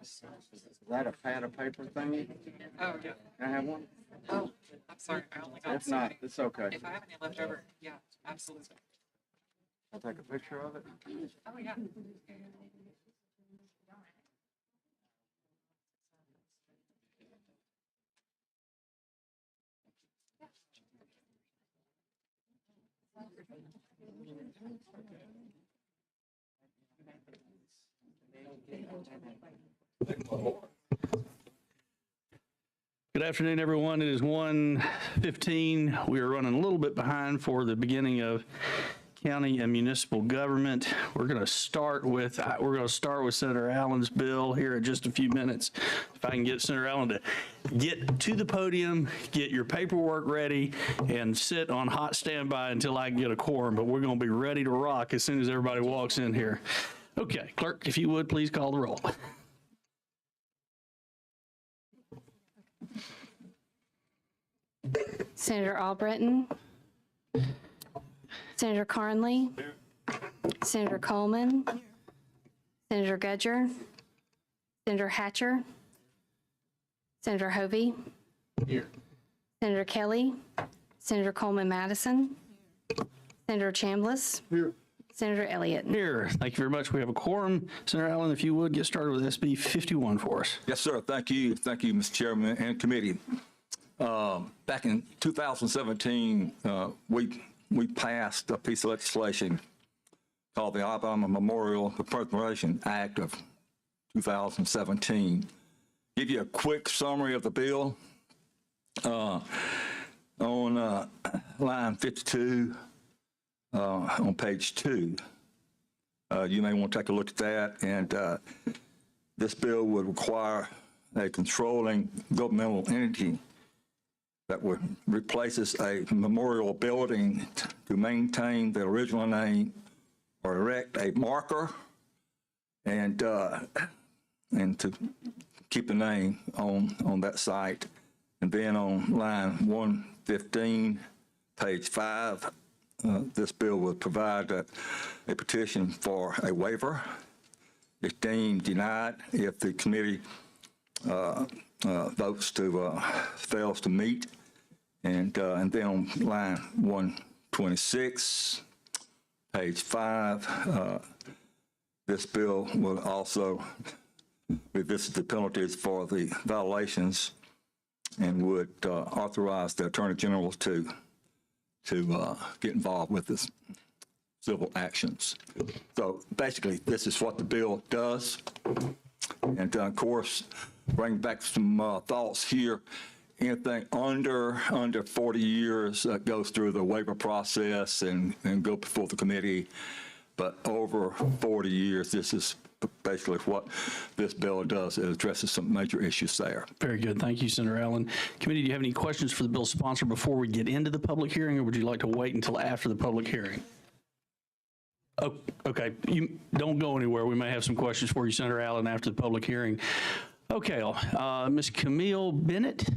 Is that a pad of paper thingy? Oh, yeah. Can I have one? Oh, I'm sorry. I only got If so not, many. it's okay. If I have any left over, yeah, absolutely. I'll take a picture of it. Oh, yeah. Good afternoon, everyone. It is 1:15. We are running a little bit behind for the beginning of county and municipal government. We're going to start with Senator Allen's bill here in just a few minutes. If I can get Senator Allen to get to the podium, get your paperwork ready, and sit on hot standby until I can get a quorum. But we're going to be ready to rock as soon as everybody walks in here. Okay, clerk, if you would, please call the roll. Senator Albritton, Senator Carnley, Senator Coleman, Senator Gudger, Senator Hatcher, Senator Hovey, Here. Senator Kelly, Senator Coleman Madison, Senator Chambliss, Here. Senator Elliott. Here. Thank you very much. We have a quorum. Senator Allen, if you would, get started with SB 51 for us. Yes, sir. Thank you. Thank you, Mr. Chairman and committee. Back in 2017, we passed a piece of legislation called the Alabama Memorial Preservation Act of 2017. Give you a quick summary of the bill. On line 52, on page 2, you may want to take a look at that. And this bill would require a controlling governmental entity that replaces a memorial building to maintain the original name or erect a marker and to keep the name on that site. And then on line 115, page 5, this bill will provide a petition for a waiver. It's deemed denied if the committee votes to fails to meet, and then on line 126, page 5, this bill will also revisit the penalties for the violations and would authorize the Attorney General to get involved with this civil actions. So basically, this is what the bill does, and of course, bring back some thoughts here. Anything under 40 years goes through the waiver process and go before the committee. But over 40 years, this is basically what this bill does. It addresses some major issues there. Very good. Thank you, Senator Allen. Committee, do you have any questions for the bill sponsor before we get into the public hearing, or would you like to wait until after the public hearing? Oh, okay. You don't go anywhere. We may have some questions for you, Senator Allen, after the public hearing. Okay, Ms. Camille Bennett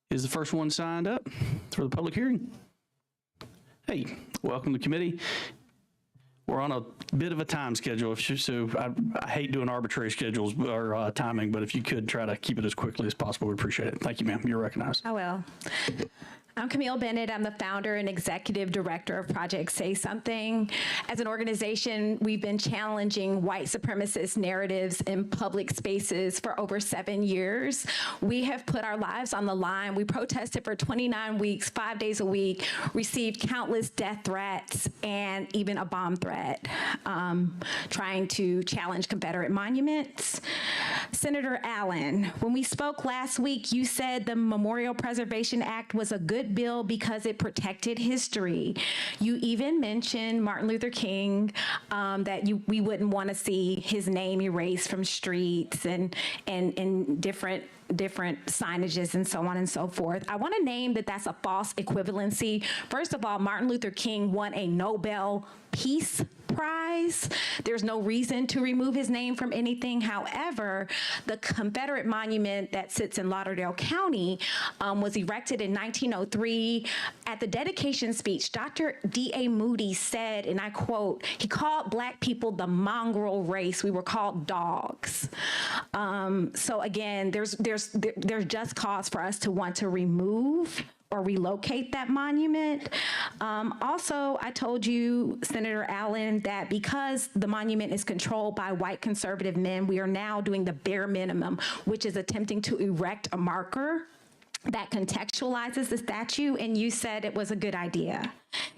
is the first one signed up for the public hearing. Hey, welcome to the committee. We're on a bit of a time schedule, so I hate doing arbitrary schedules or timing, but if you could try to keep it as quickly as possible, we appreciate it. Thank you, ma'am. You're recognized. I will. I'm Camille Bennett. I'm the founder and executive director of Project Say Something. As an organization, we've been challenging white supremacist narratives in public spaces for over 7 years. We have put our lives on the line. We protested for 29 weeks, 5 days a week, received countless death threats and even a bomb threat, trying to challenge Confederate monuments. Senator Allen, when we spoke last week, you said the Memorial Preservation Act was a good bill because it protected history. You even mentioned Martin Luther King, that we wouldn't want to see his name erased from streets and different signages and so on and so forth. I want to name that that's a false equivalency. First of all, Martin Luther King won a Nobel Peace enterprise. There's no reason to remove his name from anything. However, the Confederate monument that sits in Lauderdale County was erected in 1903. At the dedication speech, Dr. D.A. Moody said, and I quote, he called Black people the mongrel race. We were called dogs. So again, there's just cause for us to want to remove or relocate that monument. Also, I told you, Senator Allen, that because the monument is controlled by white conservative men, we are now doing the bare minimum, which is attempting to erect a marker that contextualizes the statue, and you said it was a good idea.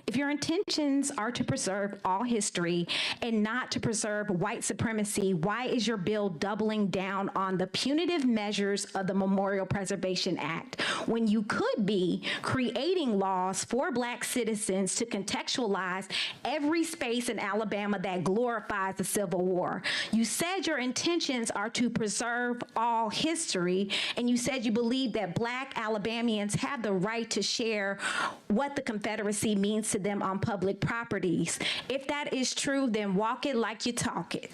If your intentions are to preserve all history and not to preserve white supremacy, why is your bill doubling down on the punitive measures of the Memorial Preservation Act when you could be creating laws for Black citizens to contextualize every space in Alabama that glorifies the Civil War? You said your intentions are to preserve all history, and you said you believe that Black Alabamians have the right to share what the Confederacy means to them on public properties. If that is true, then walk it like you talk it.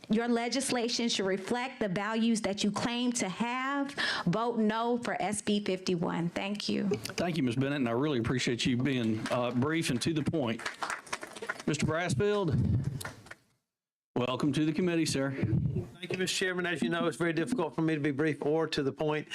Your legislation should reflect the values that you claim to have. Vote no for SB 51. Thank you. Thank you, Ms. Bennett, and I really appreciate you being brief and to the point. Mr. Brassfield, welcome to the committee, sir. Thank you, Mr. Chairman. As you know, it's very difficult for me to be brief or to the point.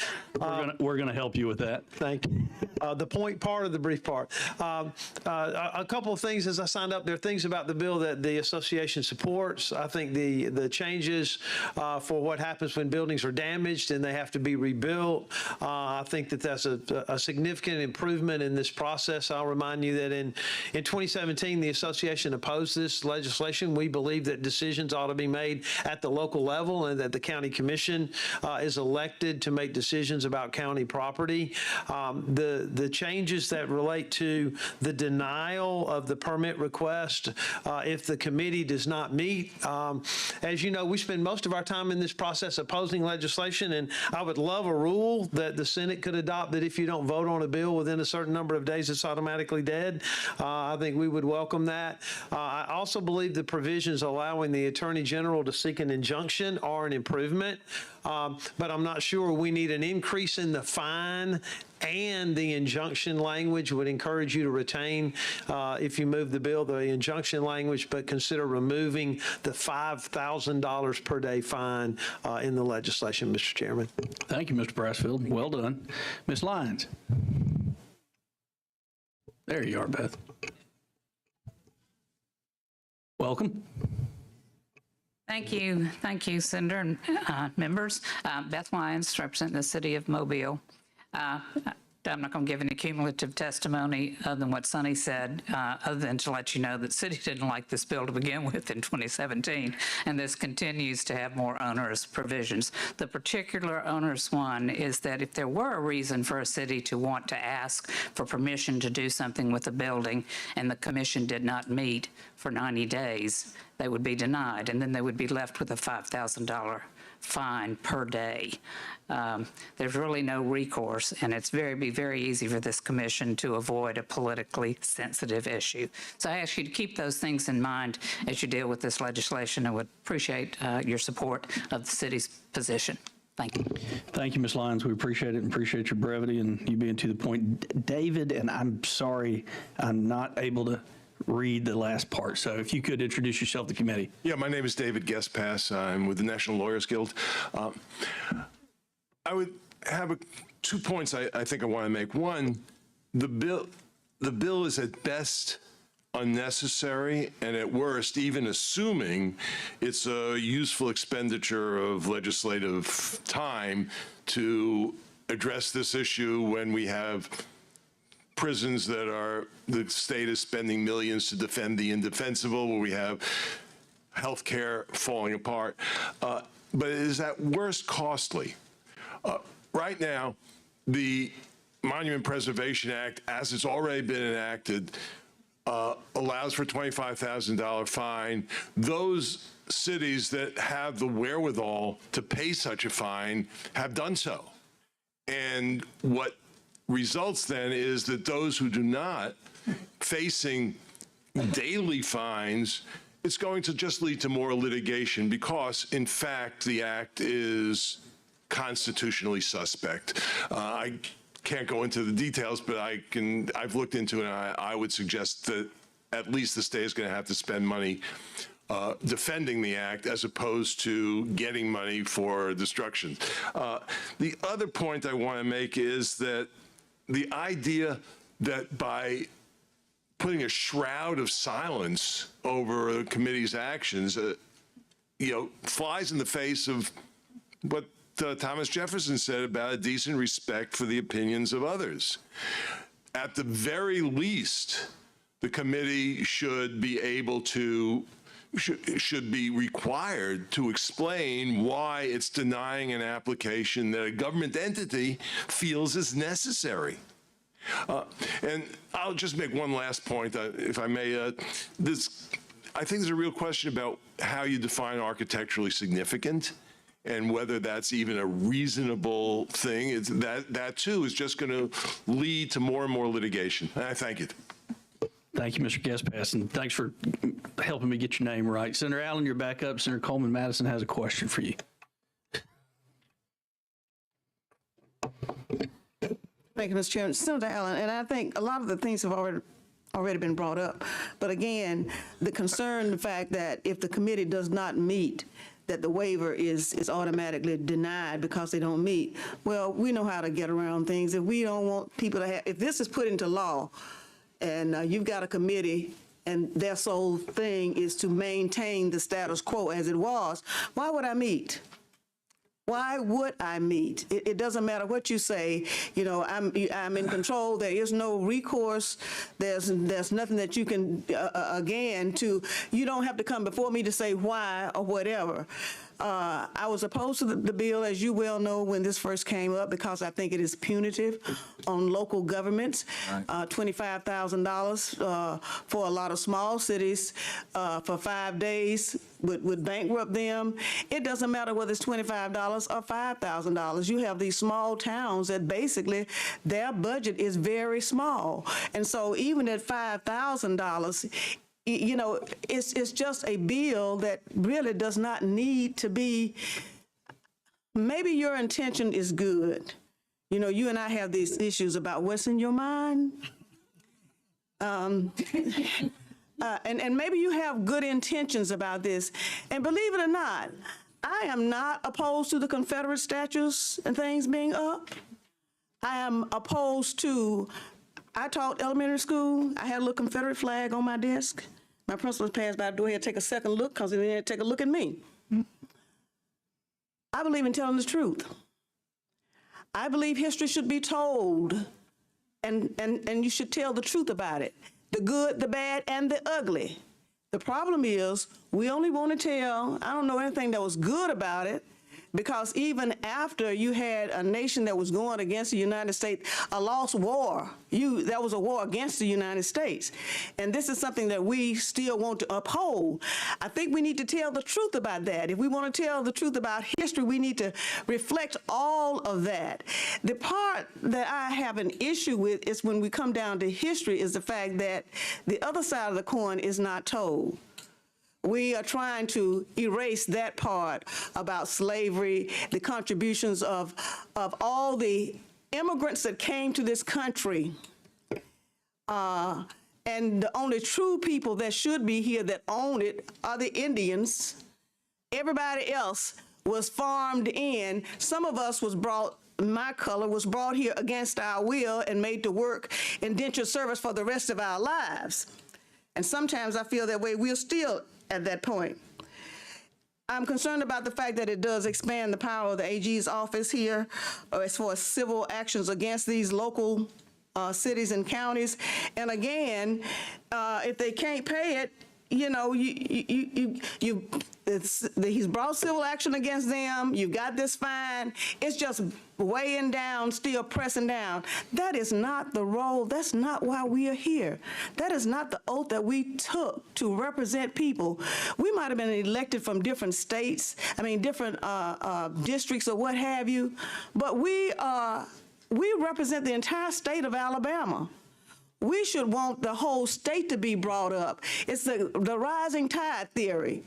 We're gonna help you with that. Thank you. The point part or the brief part. A couple of things as I signed up. There are things about the bill that the association supports. I think the changes for what happens when buildings are damaged and they have to be rebuilt. I think that that's a significant improvement in this process. I'll remind you that in 2017, the association opposed this legislation. We believe that decisions ought to be made at the local level and that the county commission is elected to make decisions about county property. The changes that relate to the denial of the permit request if the committee does not meet. As you know, we spend most of our time in this process opposing legislation, and I would love a rule that the Senate could adopt that if you don't vote on a bill within a certain number of days, it's automatically dead. I think we would welcome that. I also believe the provisions allowing the Attorney General to seek an injunction are an improvement, but I'm not sure we need an increase in the fine, and the injunction language would encourage you to retain, if you move the bill, the injunction language, but consider removing the $5,000 per day fine in the legislation, Mr. Chairman. Thank you, Mr. Brassfield. Well done. Ms. Lyons. There you are, Beth. Welcome. Thank you, Senator and members. Beth Lyons, representing the city of Mobile. I'm not going to give any cumulative testimony other than what Sonny said, other than to let you know that the city didn't like this bill to begin with in 2017, and this continues to have more onerous provisions. The particular onerous one is that if there were a reason for a city to want to ask for permission to do something with a building and the commission did not meet for 90 days, they would be denied, and then they would be left with a $5,000 fine per day. There's really no recourse, and it's be very easy for this commission to avoid a politically sensitive issue. So I ask you to keep those things in mind as you deal with this legislation. I would appreciate your support of the city's position. Thank you. Thank you, Ms. Lyons. We appreciate it and appreciate your brevity and you being to the point. David, and I'm sorry, I'm not able to read the last part. So if you could introduce yourself to the committee. Yeah, my name is David Guestpass. I'm with the National Lawyers Guild. I would have 2 points I think I want to make. One, the bill is at best unnecessary, and at worst, even assuming it's a useful expenditure of legislative time to address this issue when we have prisons that the state is spending millions to defend the indefensible, where we have healthcare falling apart. But it is at worst costly. Right now, the Monument Preservation Act, as it's already been enacted, allows for a $25,000 fine. Those cities that have the wherewithal to pay such a fine have done so. And what results then is that those who do not, facing daily fines it's going to just lead to more litigation because, in fact, the act is constitutionally suspect. I can't go into the details, but I've looked into it, and I would suggest that at least the state is going to have to spend money defending the act as opposed to getting money for destruction. The other point I want to make is that the idea that by putting a shroud of silence over the committee's actions, flies in the face of what Thomas Jefferson said about a decent respect for the opinions of others. At the very least, the committee should be able to, should be required to explain why it's denying an application that a government entity feels is necessary. And I'll just make one last point, if I may. I think there's a real question about how you define architecturally significant and whether that's even a reasonable thing. That too is just going to lead to more and more litigation. And I thank you. Thank you, Mr. Guestpass, and thanks for helping me get your name right. Senator Allen, you're back up. Senator Coleman Madison has a question for you. Thank you, Mr. Chairman. Senator Allen, and I think a lot of the things have already been brought up. But again, the concern, the fact that if the committee does not meet, that the waiver is automatically denied because they don't meet. Well, we know how to get around things. If we don't want people to have, if this is put into law, and you've got a committee and their sole thing is to maintain the status quo as it was, why would I meet? Why would I meet? It doesn't matter what you say. I'm in control. There is no recourse. There's nothing that you can, you don't have to come before me to say why or whatever. I was opposed to the bill, as you well know, when this first came up, because I think it is punitive on local governments. Right. $25,000 for a lot of small cities for 5 days would bankrupt them. It doesn't matter whether it's $25 or $5,000. You have these small towns that basically their budget is very small. And so even at $5,000, it's just a bill that really does not need to be. Maybe your intention is good. You and I have these issues about what's in your mind. And maybe you have good intentions about this. And believe it or not, I am not opposed to the Confederate statues and things being up. I am opposed to, I taught elementary school. I had a little Confederate flag on my desk. My principal passed by the door here to take a second look because he didn't take a look at me. I believe in telling the truth. I believe history should be told, and you should tell the truth about it. The good, the bad, and the ugly. The problem is we only want to tell, I don't know anything that was good about it, because even after you had a nation that was going against the United States, a lost war, that was a war against the United States. And this is something that we still want to uphold. I think we need to tell the truth about that. If we want to tell the truth about history, we need to reflect all of that. The part that I have an issue with is when we come down to history is the fact that the other side of the coin is not told. We are trying to erase that part about slavery, the contributions of all the immigrants that came to this country. And the only true people that should be here that own it are the Indians. Everybody else was farmed in. Some of us was brought, my color was brought here against our will and made to work indentured service for the rest of our lives. And sometimes I feel that way. We're still at that point. I'm concerned about the fact that it does expand the power of the AG's office here as far as civil actions against these local cities and counties. And again, if they can't pay it, he's brought civil action against them. You've got this fine. It's just weighing down, still pressing down. That is not the role. That's not why we are here. That is not the oath that we took to represent people. We might have been elected from different states, different districts or what have you, but we represent the entire state of Alabama. we should want the whole state to be brought up. It's the rising tide theory.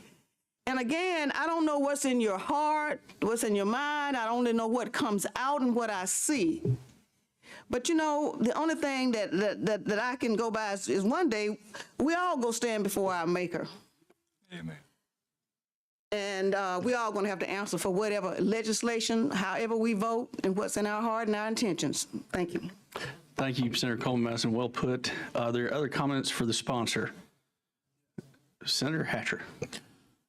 And again, I don't know what's in your heart, what's in your mind. I only know what comes out and what I see. But you know, the only thing that I can go by is one day we all go stand before our Maker. Amen. And we all going to have to answer for whatever legislation, however we vote, and what's in our heart and our intentions. Thank you. Thank you, Senator Coleman Madison. Well put. Are there other comments for the sponsor? Senator Hatcher.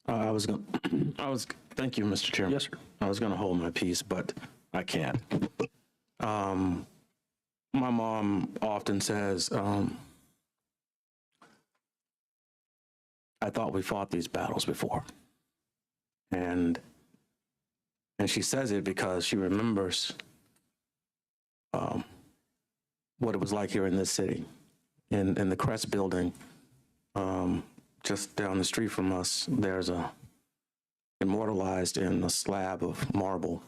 Thank you, Mr. Chairman. Yes, sir. I was going to hold my peace, but I can't. My mom often says, I thought we fought these battles before. And she says it because she remembers what it was like here in this city. In the Crest building, just down the street from us, there's a immortalized in a slab of marble,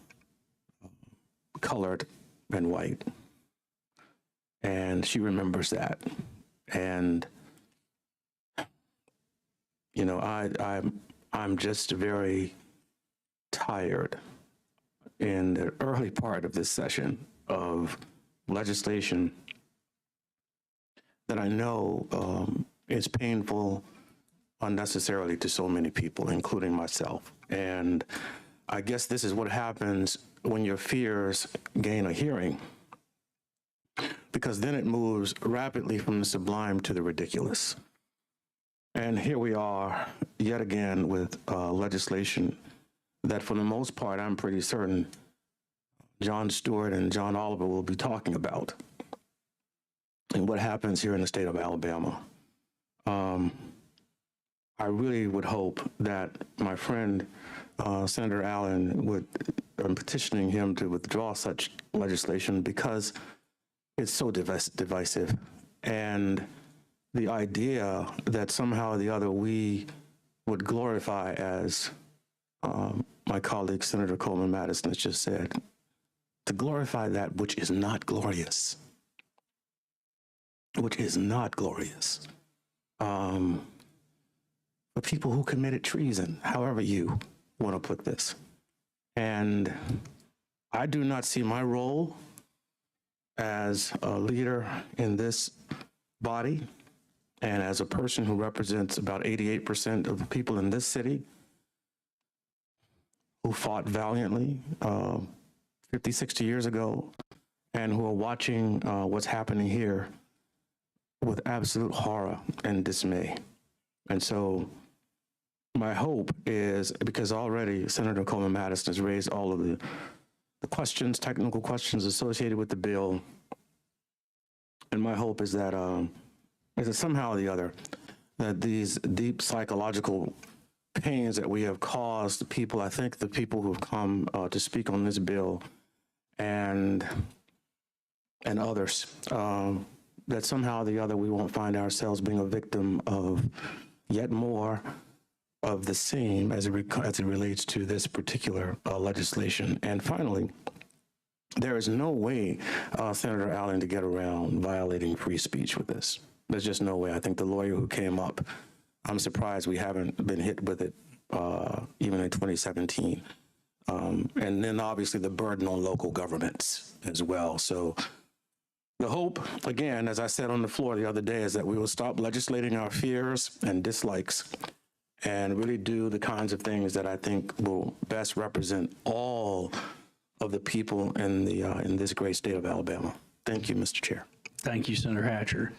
colored and white. And she remembers that. And, you know, I'm just very tired in the early part of this session of legislation that I know is painful unnecessarily to so many people, including myself. And I guess this is what happens when your fears gain a hearing, because then it moves rapidly from the sublime to the ridiculous. And here we are yet again with legislation that for the most part, I'm pretty certain John Stewart and John Oliver will be talking about, and what happens here in the state of Alabama. I really would hope that my friend, Senator Allen, would, I'm petitioning him to withdraw such legislation because it's so divisive. And the idea that somehow or the other we would glorify, as my colleague, Senator Coleman Madison, has just said, to glorify that which is not glorious, for people who committed treason, however you want to put this. And I do not see my role as a leader in this body and as a person who represents about 88% of the people in this city who fought valiantly 50, 60 years ago and who are watching what's happening here with absolute horror and dismay. And so my hope is, because already Senator Coleman Madison has raised all of the questions, technical questions associated with the bill, and my hope is that somehow or the other, that these deep psychological pains that we have caused the people, I think the people who have come to speak on this bill and others, that somehow or the other we won't find ourselves being a victim of yet more of the same as it relates to this particular legislation. And finally, there is no way, Senator Allen, to get around violating free speech with this. There's just no way. I think the lawyer who came up, I'm surprised we haven't been hit with it even in 2017. And then obviously the burden on local governments as well. So the hope, again, as I said on the floor the other day, is that we will stop legislating our fears and dislikes and really do the kinds of things that I think will best represent all of the people in this great state of Alabama. Thank you, Mr. Chair. Thank you, Senator Hatcher.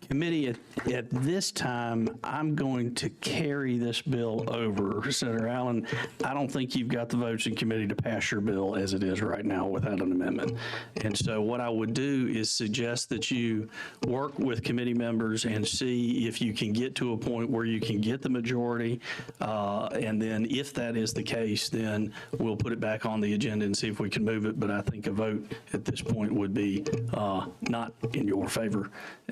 Committee, at this time, I'm going to carry this bill over. Senator Allen, I don't think you've got the votes in committee to pass your bill as it is right now without an amendment. And so what I would do is suggest that you work with committee members and see if you can get to a point where you can get the majority. And then if that is the case, then we'll put it back on the agenda and see if we can move it. But I think a vote at this point would be not in your favor.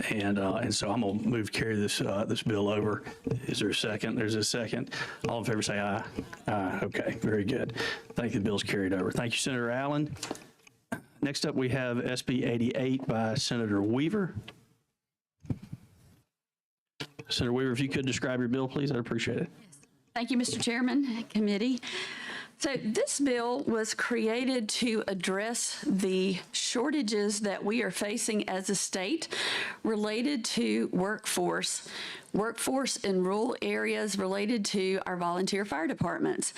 And so I'm going to carry this bill over. Is there a second? There's a second. All in favor say aye. Aye. Okay, very good. Thank you. The bill's carried over. Thank you, Senator Allen. Next up, we have SB 88 by Senator Weaver. Senator Weaver, if you could describe your bill, please, I'd appreciate it. Thank you, Mr. Chairman, committee. So this bill was created to address the shortages that we are facing as a state related to workforce in rural areas related to our volunteer fire departments.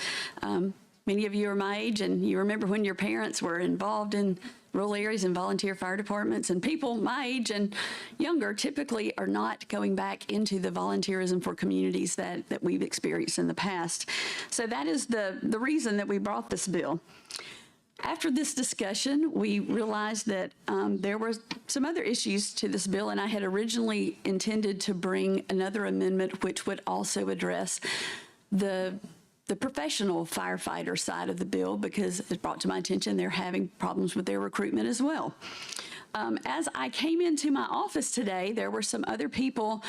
Many of you are my age, and you remember when your parents were involved in rural areas and volunteer fire departments, and people my age and younger typically are not going back into the volunteerism for communities that we've experienced in the past. So that is the reason that we brought this bill. After this discussion, we realized that there were some other issues to this bill, and I had originally intended to bring another amendment which would also address the professional firefighter side of the bill, because it brought to my attention they're having problems with their recruitment as well. As I came into my office today, there were some other people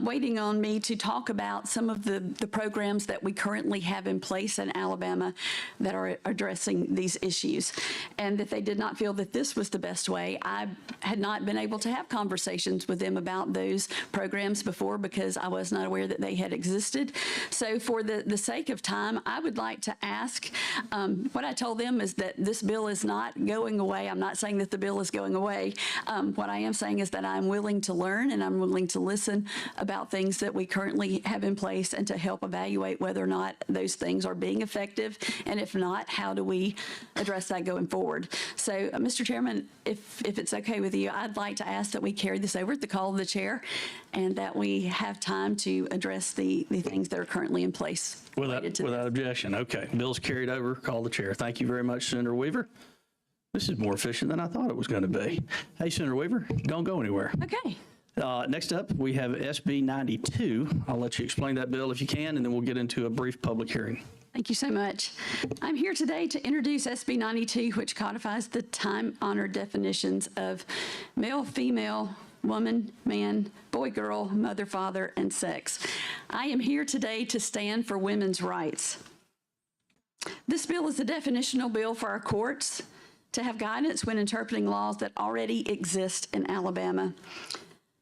waiting on me to talk about some of the programs that we currently have in place in Alabama that are addressing these issues, and that they did not feel that this was the best way. I had not been able to have conversations with them about those programs before because I was not aware that they had existed. So for the sake of time, I would like to ask, what I told them is that this bill is not going away. I'm not saying that the bill is going away. What I am saying is that I'm willing to learn and I'm willing to listen about things that we currently have in place and to help evaluate whether or not those things are being effective, and if not, how do we address that going forward. So, Mr. Chairman, if it's okay with you, I'd like to ask that we carry this over at the call of the chair and that we have time to address the things that are currently in place. Without objection. Okay. Bill's carried over. Call the chair. Thank you very much, Senator Weaver. This is more efficient than I thought it was going to be. Hey, Senator Weaver, don't go anywhere. Okay. Next up, we have SB 92. I'll let you explain that bill if you can, and then we'll get into a brief public hearing. Thank you so much. I'm here today to introduce SB 92, which codifies the time-honored definitions of male, female, woman, man, boy, girl, mother, father, and sex. I am here today to stand for women's rights. This bill is a definitional bill for our courts to have guidance when interpreting laws that already exist in Alabama.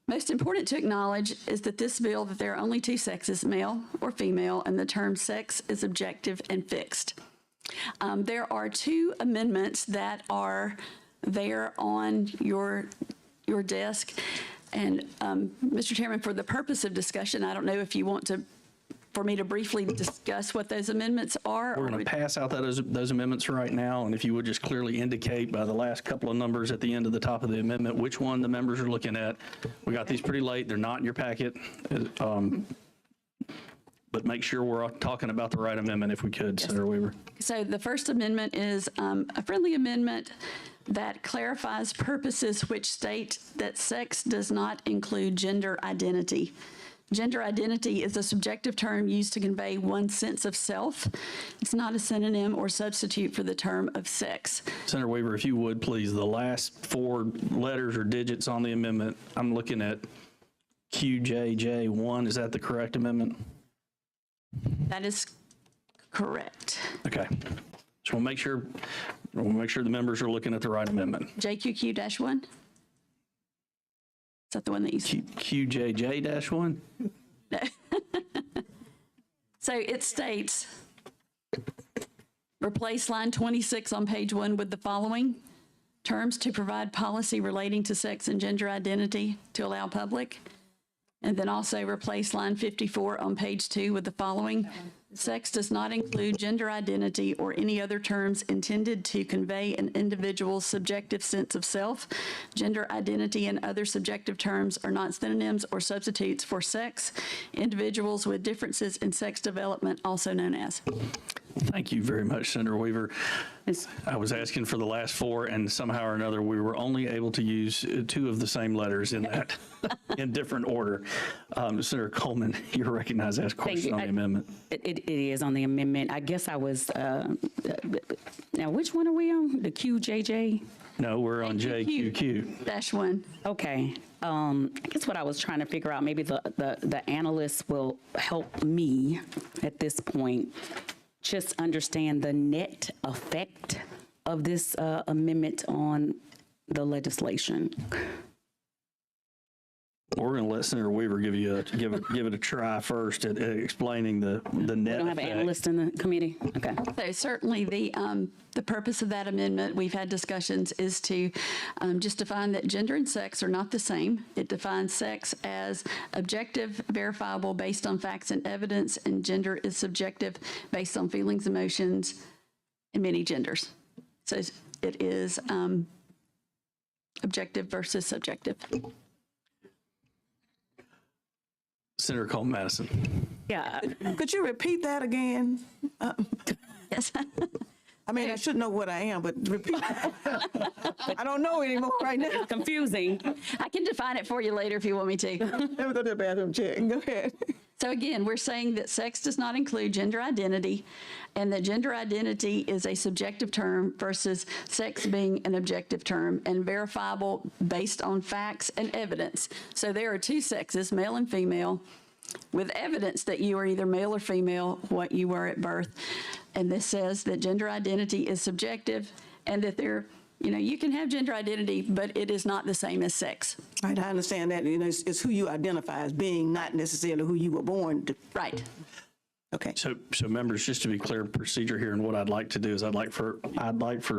Most important to acknowledge is that this bill, that there are only two sexes, male or female, and the term sex is objective and fixed. There are two amendments that are there on your desk. And Mr. Chairman, for the purpose of discussion, I don't know if you want for me to briefly discuss what those amendments are. We're going to pass out those amendments right now, and if you would just clearly indicate by the last couple of numbers at the end of the top of the amendment which one the members are looking at. We got these pretty late. They're not in your packet. But make sure we're talking about the right amendment if we could, yes. Senator Weaver. So the first amendment is a friendly amendment that clarifies purposes which state that sex does not include gender identity. Gender identity is a subjective term used to convey one's sense of self. It's not a synonym or substitute for the term of sex. Senator Weaver, if you would, please, the last four letters or digits on the amendment, I'm looking at QJJ1. Is that the correct amendment? That is correct. Okay. Just want to make sure the members are looking at the right amendment. JQQ-1? Is that the one that you said? QJJ-1? No. So it states, replace line 26 on page 1 with the following: terms to provide policy relating to sex and gender identity to allow public. And then also replace line 54 on page 2 with the following: sex does not include gender identity or any other terms intended to convey an individual's subjective sense of self. Gender identity and other subjective terms are not synonyms or substitutes for sex. Individuals with differences in sex development, also known as. Thank you very much, Senator Weaver. I was asking for the last four, and somehow or another, we were only able to use two of the same letters in that, in different order. Senator Coleman, you're recognized to ask a question on the amendment. It is on the amendment. I guess I was, now which one are we on? The QJJ? No, we're on JQQ-1. Okay. I guess what I was trying to figure out, maybe the analysts will help me at this point just understand the net effect of this amendment on the legislation. We're going to let Senator Weaver give it a try first at explaining the net We don't have an effect. analyst in the committee? Okay. So certainly the purpose of that amendment, we've had discussions, is to just define that gender and sex are not the same. It defines sex as objective, verifiable, based on facts and evidence, and gender is subjective, based on feelings, emotions, and many genders. So it is objective versus subjective. Senator Coleman Madison. Yeah. Could you repeat that again? Yes. I mean, I should know what I am, but repeat. I don't know anymore right now. Confusing. I can define it for you later if you want me to. Let me go to the bathroom, check. Go ahead. So again, we're saying that sex does not include gender identity, and that gender identity is a subjective term versus sex being an objective term and verifiable based on facts and evidence. So there are two sexes, male and female, with evidence that you are either male or female, what you were at birth. And this says that gender identity is subjective and that you can have gender identity, but it is not the same as sex. Right, I understand that. It's who you identify as being, not necessarily who you were born to. Right. Okay. So members, just to be clear, procedure here, and what I'd like to do is I'd like for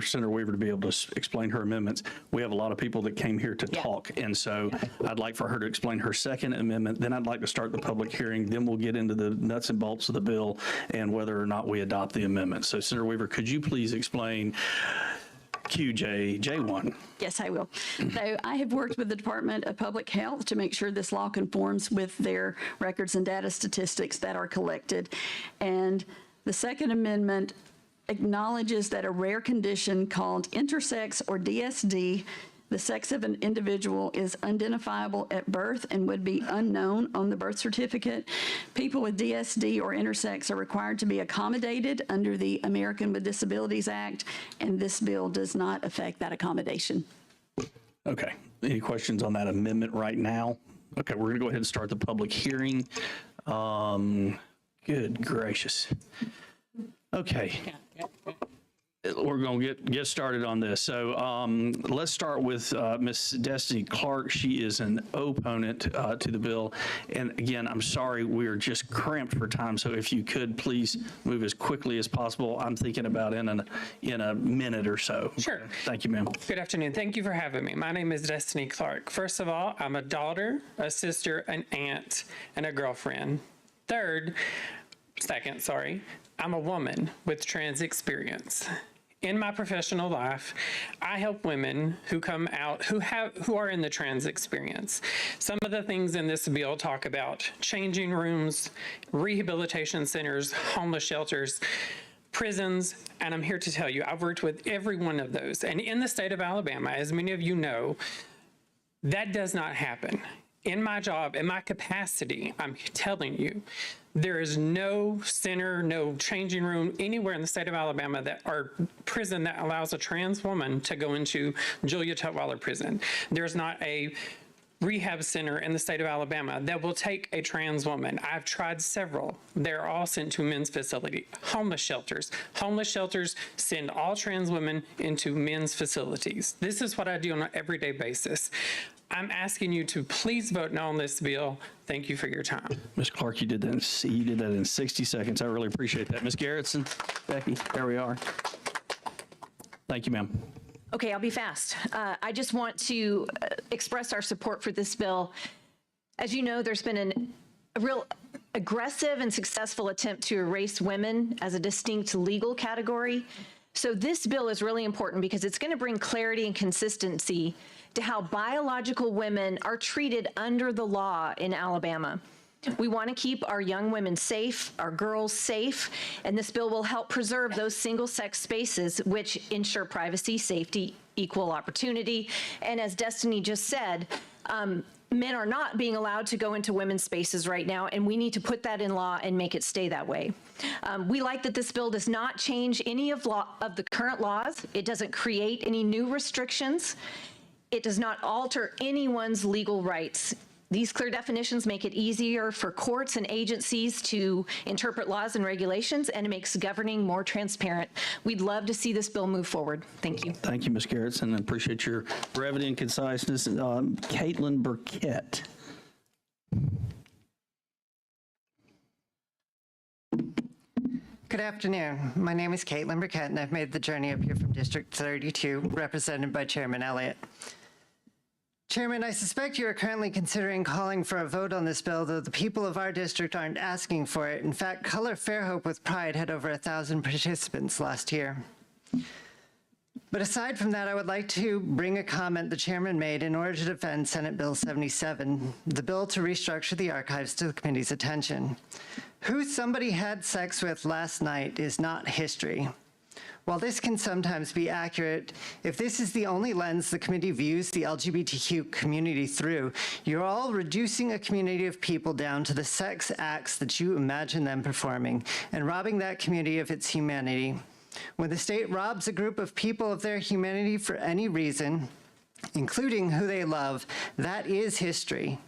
Senator Weaver to be able to explain her amendments. We have a lot of people that came here to talk, and so I'd like for her to explain her second amendment. Then I'd like to start the public hearing. Then we'll get into the nuts and bolts of the bill and whether or not we adopt the amendment. So Senator Weaver, could you please explain J1? Yes, I will. So I have worked with the Department of Public Health to make sure this law conforms with their records and data statistics that are collected. And the Second Amendment acknowledges that a rare condition called intersex or DSD, the sex of an individual is unidentifiable at birth and would be unknown on the birth certificate. People with DSD or intersex are required to be accommodated under the American with Disabilities Act, and this bill does not affect that accommodation. Okay. Any questions on that amendment right now? Okay, we're going to go ahead and start the public hearing. Good gracious. Okay. We're going to get started on this. So let's start with Ms. Destiny Clark. She is an opponent to the bill. And again, I'm sorry, we're just cramped for time. So if you could please move as quickly as possible. I'm thinking about in a minute or so. Sure. Thank you, ma'am. Good afternoon. Thank you for having me. My name is Destiny Clark. First of all, I'm a daughter, a sister, an aunt, and a girlfriend. Second, I'm a woman with trans experience. In my professional life, I help women who come out who are in the trans experience. Some of the things in this bill talk about changing rooms, rehabilitation centers, homeless shelters, prisons, and I'm here to tell you, I've worked with every one of those. And in the state of Alabama, as many of you know, that does not happen. In my job, in my capacity, I'm telling you, there is no center, no changing room anywhere in the state of Alabama or prison that allows a trans woman to go into Julia Tutwiler prison. There's not a rehab center in the state of Alabama that will take a trans woman. I've tried several. They're all sent to men's facility. Homeless shelters send all trans women into men's facilities. This is what I do on an everyday basis. I'm asking you to please vote no on this bill. Thank you for your time. Ms. Clark, you did that in 60 seconds. I really appreciate that. Ms. Garrettson, Becky, there we are. Thank you, ma'am. Okay, I'll be fast. I just want to express our support for this bill. As you know, there's been a real aggressive and successful attempt to erase women as a distinct legal category. So this bill is really important because it's going to bring clarity and consistency to how biological women are treated under the law in Alabama. We want to keep our young women safe, our girls safe, and this bill will help preserve those single-sex spaces which ensure privacy, safety, equal opportunity, and as Destiny just said, men are not being allowed to go into women's spaces right now, and we need to put that in law and make it stay that way. We like that this bill does not change any of the current laws. It doesn't create any new restrictions. It does not alter anyone's legal rights. These clear definitions make it easier for courts and agencies to interpret laws and regulations, and it makes governing more transparent. We'd love to see this bill move forward. Thank you. Thank you, Ms. Garrettson. I appreciate your brevity and conciseness. Caitlin Burkett. Good afternoon. My name is Caitlin Burkett, and I've made the journey up here from District 32, represented by Chairman Elliott. Chairman, I suspect you are currently considering calling for a vote on this bill, though the people of our district aren't asking for it. In fact, Color Fairhope with Pride had over 1,000 participants last year. But aside from that, I would like to bring a comment the chairman made in order to defend Senate Bill 77, the bill to restructure the archives, to the committee's attention. Who somebody had sex with last night is not history. While this can sometimes be accurate, if this is the only lens the committee views the LGBTQ community through, you're all reducing a community of people down to the sex acts that you imagine them performing and robbing that community of its humanity. When the state robs a group of people of their humanity for any reason, including who they love, that is history.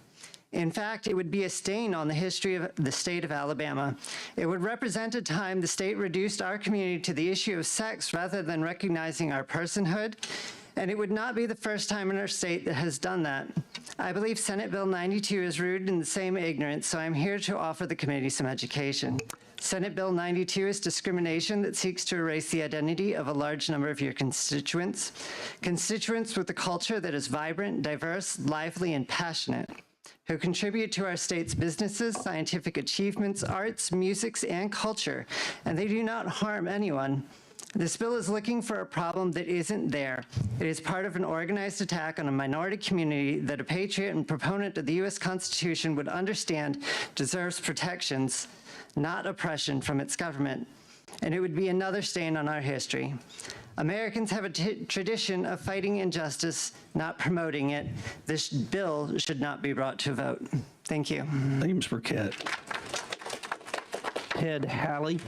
In fact, it would be a stain on the history of the state of Alabama. It would represent a time the state reduced our community to the issue of sex rather than recognizing our personhood, and it would not be the first time in our state that has done that. I believe Senate Bill 92 is rooted in the same ignorance, so I'm here to offer the committee some education. Senate Bill 92 is discrimination that seeks to erase the identity of a large number of your constituents with a culture that is vibrant, diverse, lively, and passionate, who contribute to our state's businesses, scientific achievements, arts, music, and culture, and they do not harm anyone. This bill is looking for a problem that isn't there. It is part of an organized attack on a minority community that a patriot and proponent of the U.S. Constitution would understand deserves protections, not oppression from its government. And it would be another stain on our history. Americans have a tradition of fighting injustice, not promoting it. This bill should not be brought to a vote. Thank you. Thank you, Ms. Burkett. Ted Halley.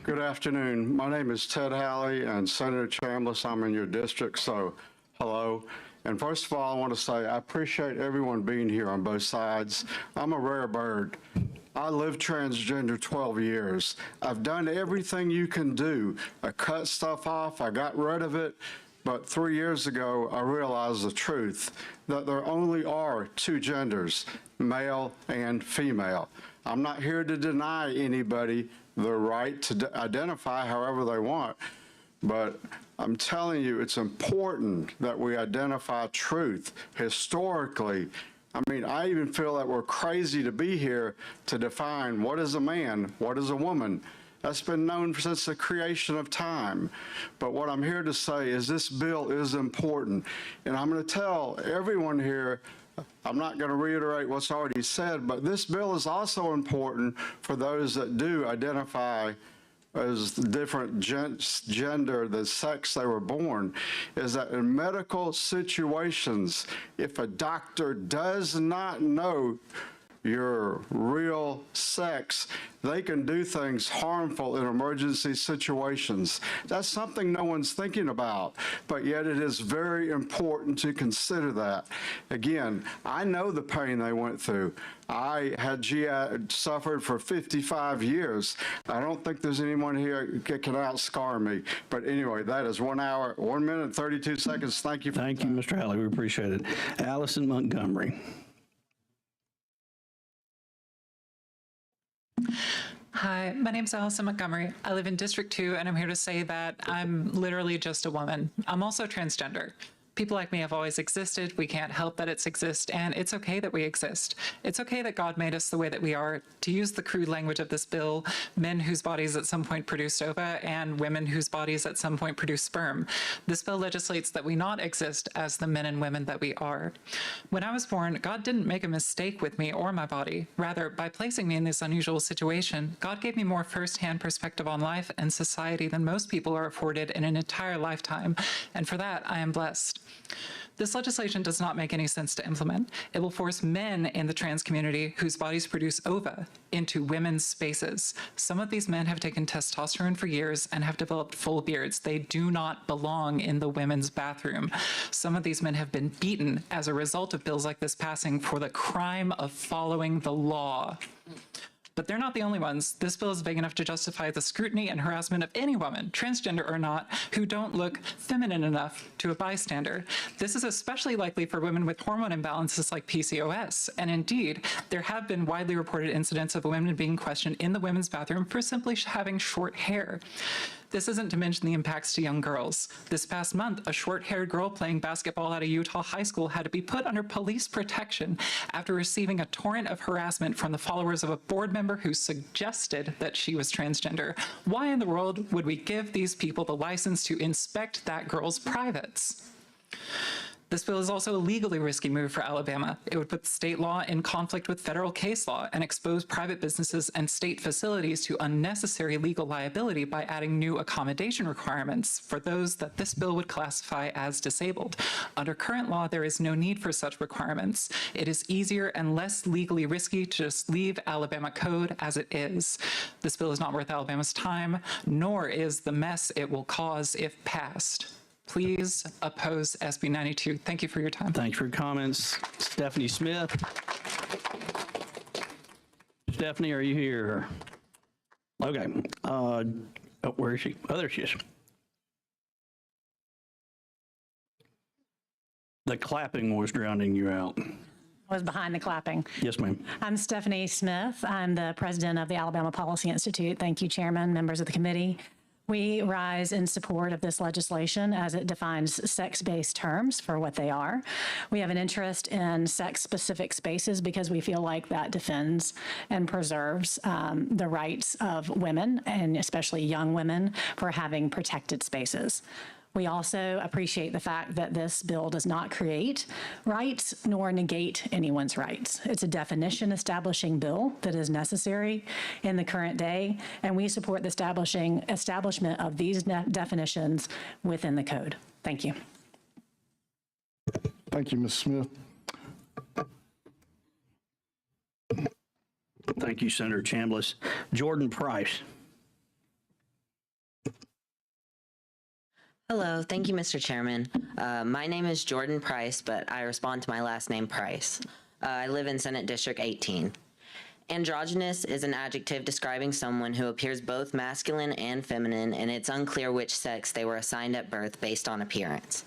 Good afternoon. My name is Ted Halley, and Senator Chambliss, I'm in your district, so hello. And first of all, I want to say I appreciate everyone being here on both sides. I'm a rare bird. I lived transgender 12 years. I've done everything you can do. I cut stuff off, I got rid of it, but 3 years ago, I realized the truth, that there only are two genders, male and female. I'm not here to deny anybody the right to identify however they want, but I'm telling you, it's important that we identify truth historically. I mean, I even feel that we're crazy to be here to define what is a man, what is a woman. That's been known since the creation of time. But what I'm here to say is this bill is important. And I'm going to tell everyone here, I'm not going to reiterate what's already said, but this bill is also important for those that do identify as different gender, the sex they were born, is that in medical situations, if a doctor does not know your real sex, they can do things harmful in emergency situations. That's something no one's thinking about, but yet it is very important to consider that. Again, I know the pain they went through. I had suffered for 55 years. I don't think there's anyone here that can outscar me. But anyway, that is 1 hour, 1 minute, and 32 seconds. Thank you. Thank you, Mr. Halley. We appreciate it. Allison Montgomery. Hi, my name's Allison Montgomery. I live in District 2, and I'm here to say that I'm literally just a woman. I'm also transgender. People like me have always existed. We can't help that it's exist, and it's okay that we exist. It's okay that God made us the way that we are. To use the crude language of this bill, men whose bodies at some point produce ova and women whose bodies at some point produce sperm. This bill legislates that we not exist as the men and women that we are. When I was born, God didn't make a mistake with me or my body. Rather, by placing me in this unusual situation, God gave me more firsthand perspective on life and society than most people are afforded in an entire lifetime, and for that, I am blessed. This legislation does not make any sense to implement. It will force men in the trans community whose bodies produce ova into women's spaces. Some of these men have taken testosterone for years and have developed full beards. They do not belong in the women's bathroom. Some of these men have been beaten as a result of bills like this passing for the crime of following the law. But they're not the only ones. This bill is big enough to justify the scrutiny and harassment of any woman, transgender or not, who don't look feminine enough to a bystander. This is especially likely for women with hormone imbalances like PCOS. And indeed, there have been widely reported incidents of women being questioned in the women's bathroom for simply having short hair. This isn't to mention the impacts to young girls. This past month, a short-haired girl playing basketball at a Utah high school had to be put under police protection after receiving a torrent of harassment from the followers of a board member who suggested that she was transgender. Why in the world would we give these people the license to inspect that girl's privates? This bill is also a legally risky move for Alabama. It would put state law in conflict with federal case law and expose private businesses and state facilities to unnecessary legal liability by adding new accommodation requirements for those that this bill would classify as disabled. Under current law, there is no need for such requirements. It is easier and less legally risky to just leave Alabama code as it is. This bill is not worth Alabama's time, nor is the mess it will cause if passed. Please oppose SB 92. Thank you for your time. Thanks for your comments. Stephanie Smith. Stephanie, are you here? Okay. Oh, where is she? Oh, there she is. The clapping was drowning you out. I was behind the clapping. Yes, ma'am. I'm Stephanie Smith. I'm the president of the Alabama Policy Institute. Thank you, Chairman, members of the committee. We rise in support of this legislation as it defines sex-based terms for what they are. We have an interest in sex-specific spaces because we feel like that defends and preserves the rights of women, and especially young women, for having protected spaces. We also appreciate the fact that this bill does not create rights nor negate anyone's rights. It's a definition establishing bill that is necessary in the current day, and we support the establishment of these definitions within the code. Thank you. Thank you, Ms. Smith. Thank you, Senator Chambliss. Jordan Price. Hello, thank you, Mr. Chairman. My name is Jordan Price, but I respond to my last name Price. I live in Senate District 18. Androgynous is an adjective describing someone who appears both masculine and feminine, and it's unclear which sex they were assigned at birth based on appearance.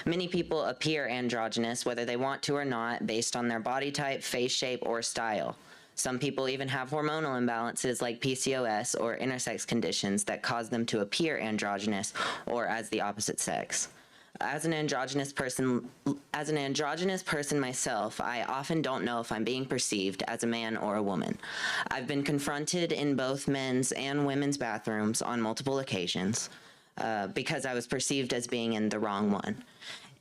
Many people appear androgynous whether they want to or not, based on their body type, face shape, or style. Some people even have hormonal imbalances like PCOS or intersex conditions that cause them to appear androgynous or as the opposite sex. As an androgynous person myself, I often don't know if I'm being perceived as a man or a woman. I've been confronted in both men's and women's bathrooms on multiple occasions because I was perceived as being in the wrong one.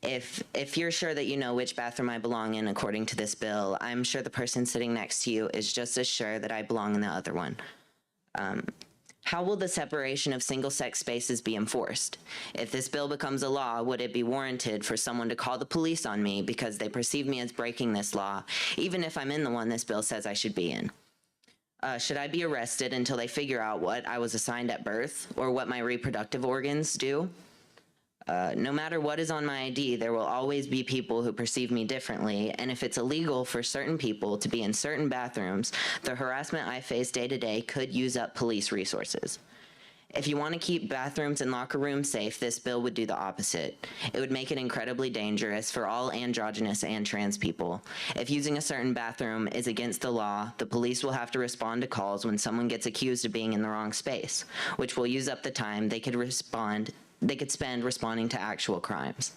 If you're sure that you know which bathroom I belong in according to this bill, I'm sure the person sitting next to you is just as sure that I belong in the other one. How will the separation of single-sex spaces be enforced? If this bill becomes a law, would it be warranted for someone to call the police on me because they perceive me as breaking this law, even if I'm in the one this bill says I should be in? Should I be arrested until they figure out what I was assigned at birth or what my reproductive organs do? No matter what is on my ID, there will always be people who perceive me differently, and if it's illegal for certain people to be in certain bathrooms, the harassment I face day to day could use up police resources. If you want to keep bathrooms and locker rooms safe, this bill would do the opposite. It would make it incredibly dangerous for all androgynous and trans people. If using a certain bathroom is against the law, the police will have to respond to calls when someone gets accused of being in the wrong space, which will use up the time they could spend responding to actual crimes.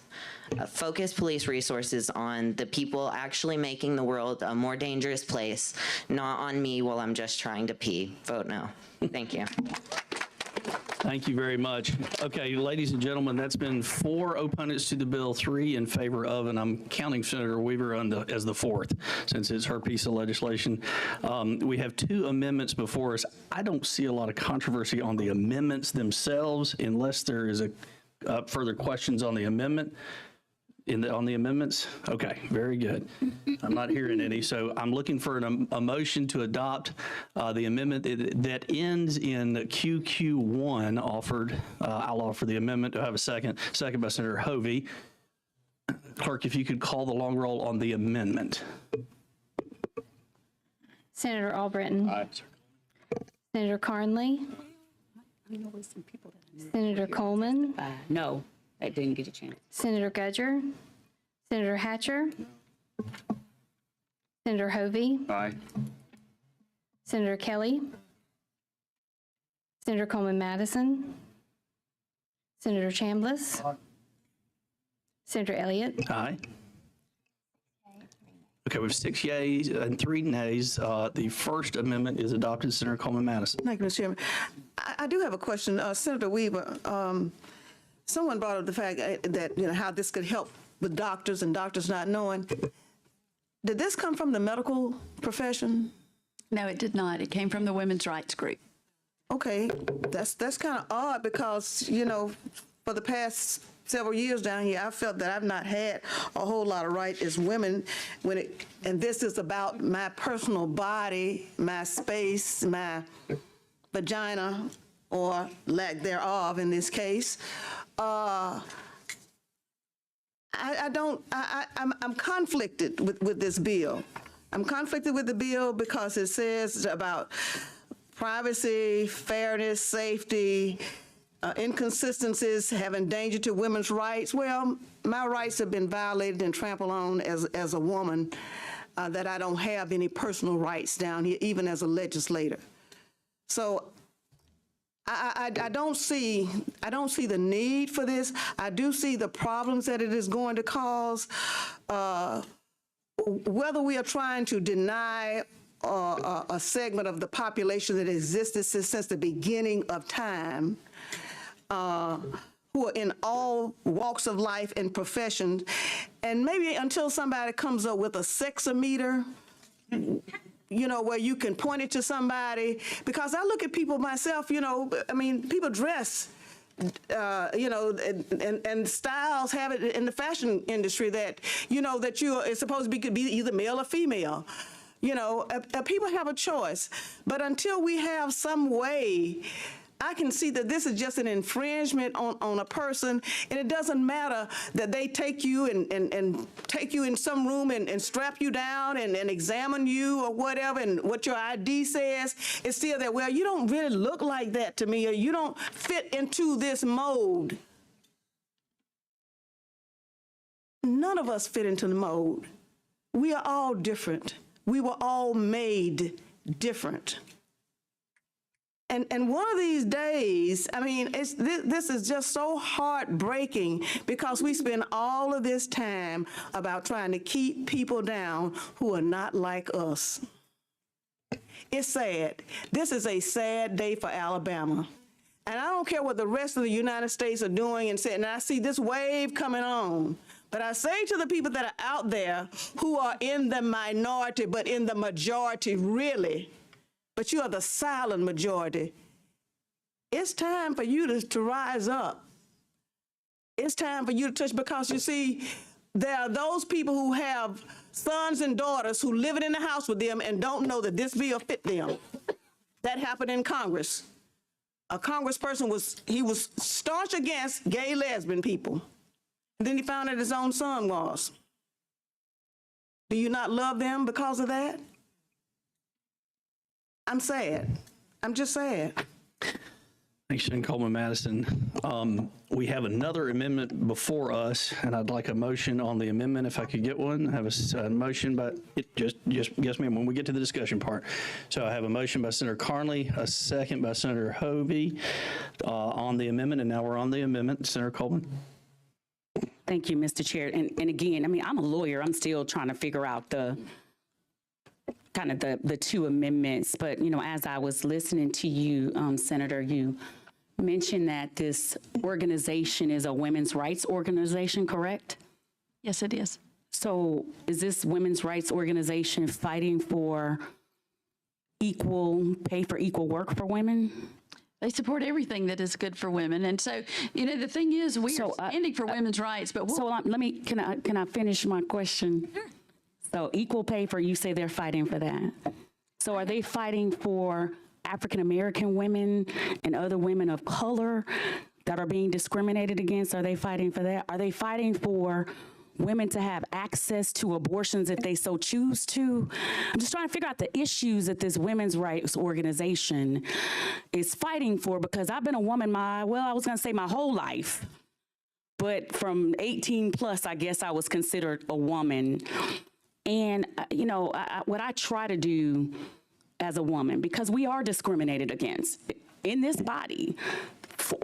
Focus police resources on the people actually making the world a more dangerous place, not on me while I'm just trying to pee. Vote no. Thank you. Thank you very much. Okay, ladies and gentlemen, that's been 4 opponents to the bill, 3 in favor of, and I'm counting Senator Weaver as the 4th, since it's her piece of legislation. We have 2 amendments before us. I don't see a lot of controversy on the amendments themselves, unless there is further questions on the amendment. On the amendments? Okay, very good. I'm not hearing any, so I'm looking for a motion to adopt the amendment that ends in QQ1 offered. I'll offer the amendment. Do I have a second? Second by Senator Hovey. Clerk, if you could call the long roll on the amendment. Senator Albritton. Aye. Senator Carnley, Senator Coleman, No, I didn't get a chance. Senator Gudger, Senator Hatcher, Senator Hovey, Aye. Senator Kelly, Senator Coleman Madison, Senator Chambliss, Senator Elliott, Aye. Okay, we have 6 yeas and 3 nays. The First Amendment is adopted. Senator Coleman Madison. Thank you, Mr. Chairman. I do have a question. Senator Weaver, someone brought up the fact that, how this could help with doctors and doctors not knowing. Did this come from the medical profession? No, it did not. It came from the women's rights group. Okay, that's kind of odd because, for the past several years down here, I felt that I've not had a whole lot of right as women and this is about my personal body, my space, my vagina, or lack thereof in this case. I'm conflicted with this bill. I'm conflicted with the bill because it says about privacy, fairness, safety, inconsistencies have endangered to women's rights. Well, my rights have been violated and trampled on as a woman, that I don't have any personal rights down here, even as a legislator. So I don't see the need for this. I do see the problems that it is going to cause. Whether we are trying to deny a segment of the population that existed since the beginning of time, who are in all walks of life and professions, and maybe until somebody comes up with a sexometer, where you can point it to somebody, because I look at people myself, people dress, and styles have it in the fashion industry that, that it's supposed to be either male or female. People have a choice, but until we have some way, I can see that this is just an infringement on a person, and it doesn't matter that they take you and take you in some room and strap you down and examine you or whatever, and what your ID says. It's still there. Well, you don't really look like that to me, or you don't fit into this mold. None of us fit into the mold. We are all different. We were all made different. And one of these days, this is just so heartbreaking because we spend all of this time about trying to keep people down who are not like us. It's sad. This is a sad day for Alabama. And I don't care what the rest of the United States are doing and I see this wave coming on. But I say to the people that are out there who are in the minority, but in the majority, really, but you are the silent majority, it's time for you to rise up. It's time for you to touch, because you see, there are those people who have sons and daughters who live in the house with them and don't know that this bill fit them. That happened in Congress. A congressperson was staunch against gay, lesbian people. And then he found out his own son was. Do you not love them because of that? I'm sad. I'm just sad. Thanks, Senator Coleman Madison. We have another amendment before us, and I'd like a motion on the amendment if I could get one. I have a motion, but just yes, ma'am, when we get to the discussion part. So I have a motion by Senator Carnley, a second by Senator Hovey on the amendment, and now we're on the amendment. Senator Coleman. Thank you, Mr. Chair. And again, I'm a lawyer. I'm still trying to figure out the two amendments. But, as I was listening to you, Senator, you mentioned that this organization is a women's rights organization, correct? Yes, it is. So is this women's rights organization fighting for equal pay for equal work for women? They support everything that is good for women. And so, the thing is, we are standing for women's rights, but can I finish my question? Sure. So equal pay for, you say they're fighting for that. So are they fighting for African-American women and other women of color that are being discriminated against? Are they fighting for that? Are they fighting for women to have access to abortions if they so choose to. I'm just trying to figure out the issues that this women's rights organization is fighting for, because I've been a woman I was going to say my whole life. But from 18 plus, I guess I was considered a woman. And, what I try to do as a woman, because we are discriminated against in this body,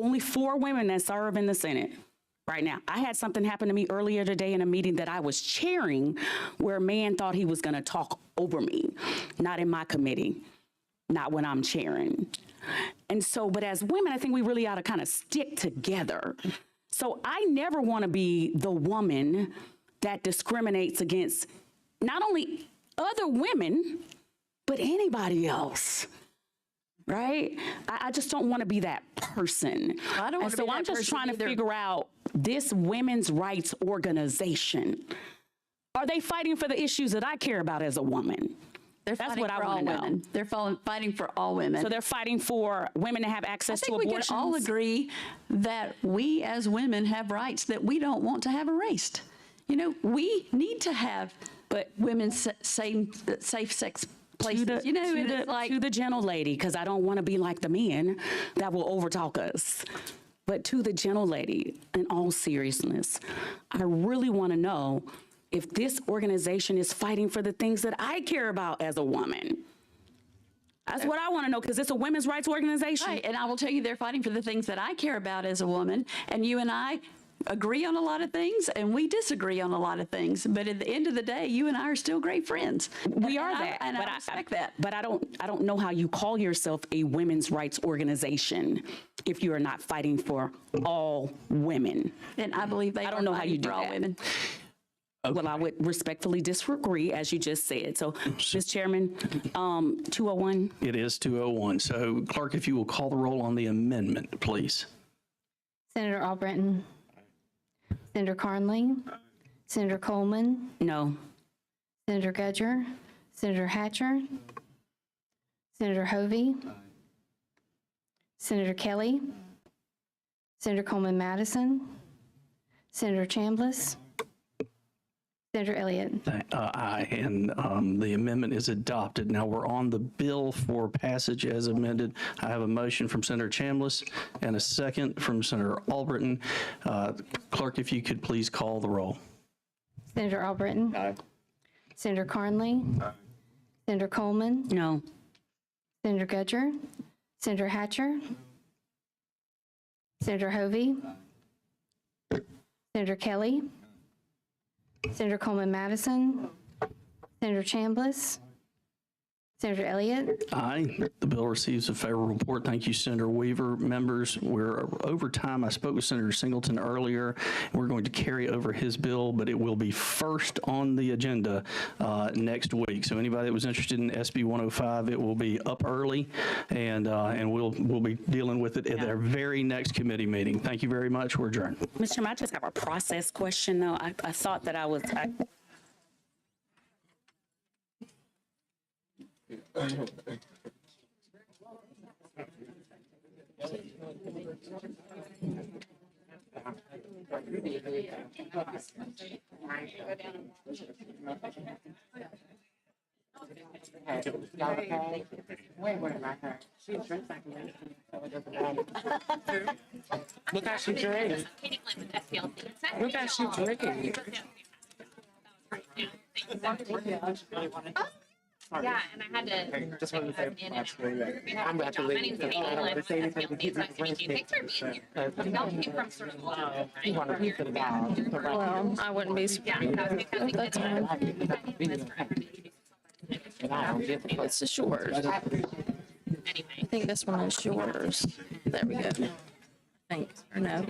only 4 women that serve in the Senate right now. I had something happen to me earlier today in a meeting that I was chairing where a man thought he was going to talk over me, not in my committee, not when I'm chairing. And so, but as women, I think we really ought to kind of stick together. So I never want to be the woman that discriminates against not only other women, but anybody else. Right? I just don't want to be that person. I don't want to be that person. So I'm just trying to figure out this women's rights organization. Are they fighting for the issues that I care about as a woman? That's what I want to know. They're fighting for all women. So they're fighting for women to have access to abortions? I think we can all agree that we as women have rights that we don't want to have erased. We need to have women's safe sex places. To the gentle lady, because I don't want to be like the men that will overtalk us. But to the gentle lady, in all seriousness, I really want to know if this organization is fighting for the things that I care about as a woman. That's what I want to know, because it's a women's rights organization. Right, and I will tell you they're fighting for the things that I care about as a woman, and you and I agree on a lot of things, and we disagree on a lot of things. But at the end of the day, you and I are still great friends. We are that, and I respect that. But I don't know how you call yourself a women's rights organization if you are not fighting for all women. And I believe they I don't know how you do all that. women. Okay. Well, I would respectfully disagree, as you just said. So, Mr. Chairman, 201. It is 201. So, Clerk, if you will call the roll on the amendment, please. Senator Albritton. Senator Carnley. Senator Coleman. No. Senator Gudger. Senator Hatcher. Senator Hovey. Senator Kelly. Senator Coleman Madison. Senator Chambliss. Senator Elliott. Aye, and the amendment is adopted. Now we're on the bill for passage as amended. I have a motion from Senator Chambliss and a second from Senator Albritton. Clerk, if you could please call the roll. Senator Albritton. Aye. Senator Carnley. Aye. Senator Coleman. No. Senator Gudger. Senator Hatcher. Senator Hovey. Senator Kelly. Senator Coleman Madison. Senator Chambliss. Senator Elliott. Aye. The bill receives a favorable report. Thank you, Senator Weaver. Members, we're over time. I spoke with Senator Singleton earlier. We're going to carry over his bill, but it will be first on the agenda next week. So anybody that was interested in SB 105, it will be up early, and we'll be dealing with it at our very next committee meeting. Thank you very much. We're adjourned. Mr. Chairman, I just have a process question, though. I thought that I was... Look how she drinking. Look how she drinking. Yeah, and I had to. Just wanted to say, absolutely. I'm going to leave. I don't want to say anything because Nice to meet you. Thanks for being here. Y'all came from sort of well, I wouldn't be surprised. That's fine. It's the yours. I think this one is yours. There we go. Thanks. Or no.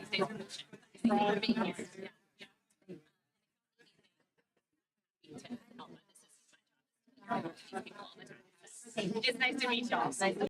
It's nice to meet y'all.